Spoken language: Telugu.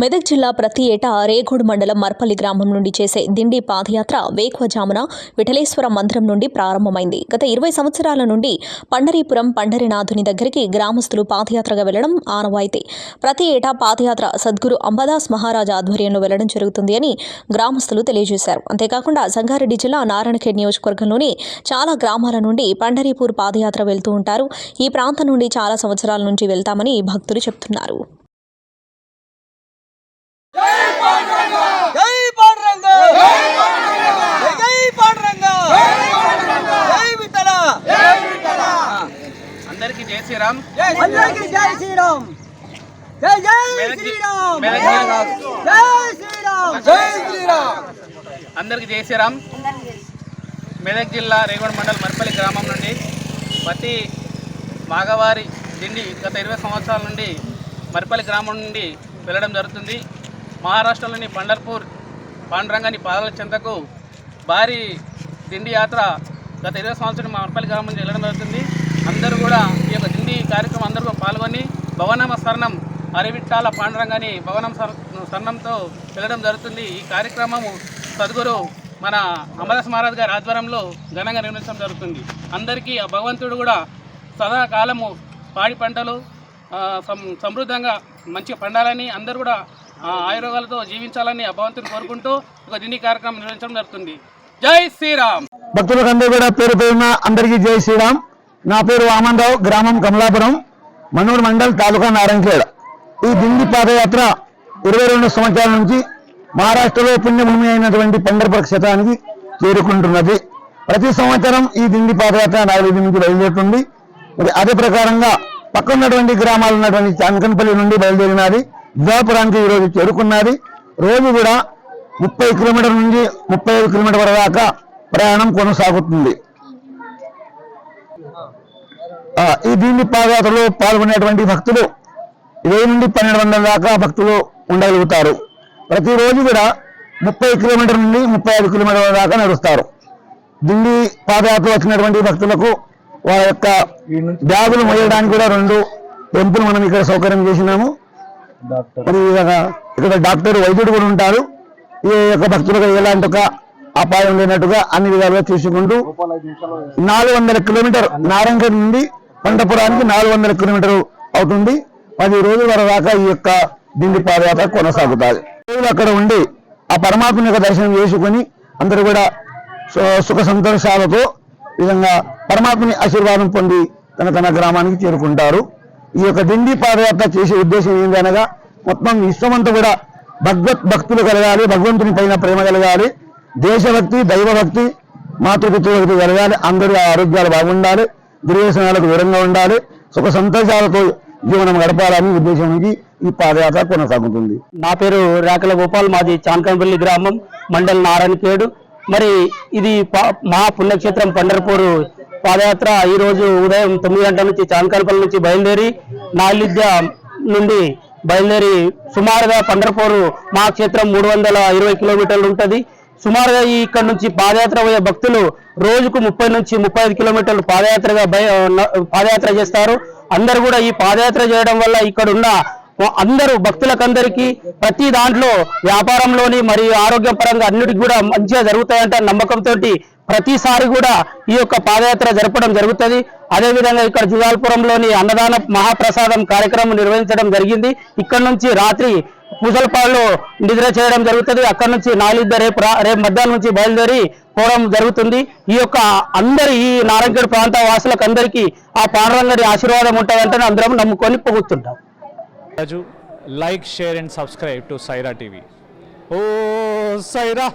మెదక్ జిల్లా ప్రతి ఏటా రేగోడ్ మండలం మర్పల్లి గ్రామం నుండి చేసే దిండి పాదయాత్ర వేకువజామున విఠలేశ్వర మందిరం నుండి ప్రారంభమైంది. గత 20 సంవత్సరాల నుండి పండరీపురం పండరీనాథుని దగ్గరికి గ్రామస్తులు పాదయాత్రగా వెళ్లడం ఆనవాయితీ. ప్రతి ఏటా పాదయాత్ర సద్గురు అంబదాస్ మహారాజ్ ఆధ్వర్యంలో వెళ్లడం జరుగుతుంది అని గ్రామస్తులు తెలియజేశారు. అంతేకాకుండా సంగారెడ్డి జిల్లా నారాయణఖేడ్ నియోజకవర్గంలోని చాలా గ్రామాల నుండి పండరీపూర్ పాదయాత్ర వెళ్తూ ఉంటారు. ఈ ప్రాంతం నుండి చాలా సంవత్సరాల నుంచి వెళ్తామని భక్తులు చెబుతున్నారు. అందరికీ జై శ్రీరామ్. అందరికీ జై శ్రీరామ్. జై జై శ్రీరామ్. జై శ్రీరామ్. జై శ్రీరామ్. అందరికీ జై శ్రీరామ్. మెదక్ జిల్లా రేగోడ్ మండల్ మర్పల్లి గ్రామం నుండి ప్రతి మాఘవారి దిండి గత 20 సంవత్సరాల నుండి మర్పల్లి గ్రామం నుండి వెళ్ళడం జరుగుతుంది. మహారాష్ట్రలోని పండర్పూర్ పాండురంగాని పాదాల చెంతకు భారీ దిండి యాత్ర గత 20 సంవత్సరాలు మర్పల్లి గ్రామం నుంచి వెళ్ళడం జరుగుతుంది. అందరూ కూడా ఈ యొక్క దిండి కార్యక్రమం అందరూ పాల్గొని భవనామ శరణం అరివిట్టాల పాండురంగాని భవనం శరణంతో వెళ్ళడం జరుగుతుంది. ఈ కార్యక్రమము సద్గురు మన అంబదాస్ మహారాజ్ గారి ఆధ్వర్యంలో ఘనంగా నిర్వహించడం జరుగుతుంది. అందరికీ ఆ భగవంతుడు కూడా సదాకాలము పాడి పంటలు సమృద్ధంగా మంచిగా పండాలని అందరూ కూడా ఆయురోగాలతో జీవించాలని ఆ భగవంతుని కోరుకుంటూ ఒక దిండి కార్యక్రమం నిర్వహించడం జరుగుతుంది. జై శ్రీరామ్. భక్తులకు అందరూ కూడా పేరు పేరున అందరికీ జై శ్రీరామ్. నా పేరు వామన్రావు, గ్రామం కమలాపురం, మన్నూరు మండల్, తాలూకా నారాయణఖేడ్. ఈ దిండి పాదయాత్ర 22 సంవత్సరాల నుంచి మహారాష్ట్రలో పుణ్యభూమి అయినటువంటి పండర్పూర్ క్షేత్రానికి చేరుకుంటున్నది. ప్రతి సంవత్సరం ఈ దిండి పాదయాత్ర 4 నుంచి బయలుదేరుతుంది. అదే ప్రకారంగా పక్కన్నటువంటి గ్రామాలు ఉన్నటువంటి చాంకన్పల్లి నుండి బయలుదేరినది విజయపురానికి ఈరోజు చేరుకున్నది. రోజు కూడా 30 కిలోమీటర్ల నుంచి 35 కిలోమీటర్ల దాకా ప్రయాణం కొనసాగుతుంది. ఈ దిండి పాదయాత్రలో పాల్గొనేటువంటి భక్తులు 1000 నుండి 1200 దాకా భక్తులు ఉండగలుగుతారు. ప్రతిరోజు కూడా 30 కిలోమీటర్ల నుండి 35 కిలోమీటర్ల దాకా నడుస్తారు. దిండి పాదయాత్ర వచ్చినటువంటి భక్తులకు వారి యొక్క బ్యాగులు మోయడానికి కూడా 2 టెంపుల్ మనం ఇక్కడ సౌకర్యం చేసినాము. మరి ఇక్కడ డాక్టర్, వైద్యుడు కూడా ఉంటారు. ఈ యొక్క భక్తులకు ఎలాంటి ఒక అపాయం లేనట్టుగా అన్ని విధాలుగా చూసుకుంటూ 400 కిలోమీటర్ నారాయణఖేడ్ నుండి పండపురానికి 400 కిలోమీటర్ అవుతుంది. 10 రోజుల వరకు దాకా ఈ యొక్క దిండి పాదయాత్ర కొనసాగుతుంది. అక్కడ ఉండి ఆ పరమాత్మ యొక్క దర్శనం చేసుకుని అందరూ కూడా సుఖ సంతోషాలతో విధంగా పరమాత్మని ఆశీర్వాదం పొంది తన గ్రామానికి చేరుకుంటారు. ఈ యొక్క దిండి పాదయాత్ర చేసే ఉద్దేశం ఏంటనగా మొత్తం విశ్వమంతా కూడా భక్తులు కలగాలి, భగవంతుని పైన ప్రేమ కలగాలి, దేశభక్తి, దైవభక్తి, మాతృపితృభక్తి కలగాలి, అందరూ ఆరోగ్యాలు బాగుండాలి, దుర్వ్యసనాలకు దూరంగా ఉండాలి, సుఖ సంతోషాలతో జీవనం గడపాలని ఉద్దేశంకి ఈ పాదయాత్ర కొనసాగుతుంది. నా పేరు రేకల గోపాల్, మాది చాంకన్పల్లి గ్రామం, మండల్ నారాయణఖేడ్. మరి ఇది మహా పుణ్యక్షేత్రం పండర్పూర్ పాదయాత్ర ఈ రోజు ఉదయం 9 గంటల నుంచి చాంకన్పల్లి నుంచి బయలుదేరి నాలిద్య నుండి బయలుదేరి సుమారుగా పండర్పూర్ మహాక్షేత్రం 320 కిలోమీటర్లు ఉంటుంది. సుమారుగా ఇక్కడ నుంచి పాదయాత్ర పోయే భక్తులు రోజుకు 30 నుంచి 35 కిలోమీటర్లు పాదయాత్ర చేస్తారు. అందరూ కూడా ఈ పాదయాత్ర చేయడం వల్ల ఇక్కడ ఉన్న అందరూ భక్తులకందరికీ ప్రతి దాంట్లో వ్యాపారంలోని మరియు ఆరోగ్యపరంగా అన్నిటికీ కూడా మంచిగా జరుగుతాయంటే నమ్మకంతో ప్రతిసారి కూడా ఈ యొక్క పాదయాత్ర జరపడం జరుగుతుంది. అదేవిధంగా ఇక్కడ జుగాల్పురంలోని అన్నదాన మహాప్రసాదం కార్యక్రమం నిర్వహించడం జరిగింది. ఇక్కడ నుంచి రాత్రి పూసలపాడులో నిద్ర చేయడం జరుగుతుంది. అక్కడ నుంచి రేపు మధ్యాహ్నం నుంచి బయలుదేరి పోవడం జరుగుతుంది. ఈ యొక్క ఈ నారాయణఖేడ్ ప్రాంత వాసులకు అందరికీ ఆ పాండురంగడి ఆశీర్వాదం ఉంటుందంటే అందరం నమ్ముకొని పొగుతుంటాం. Like, share and subscribe to Saira TV. Oh, Saira!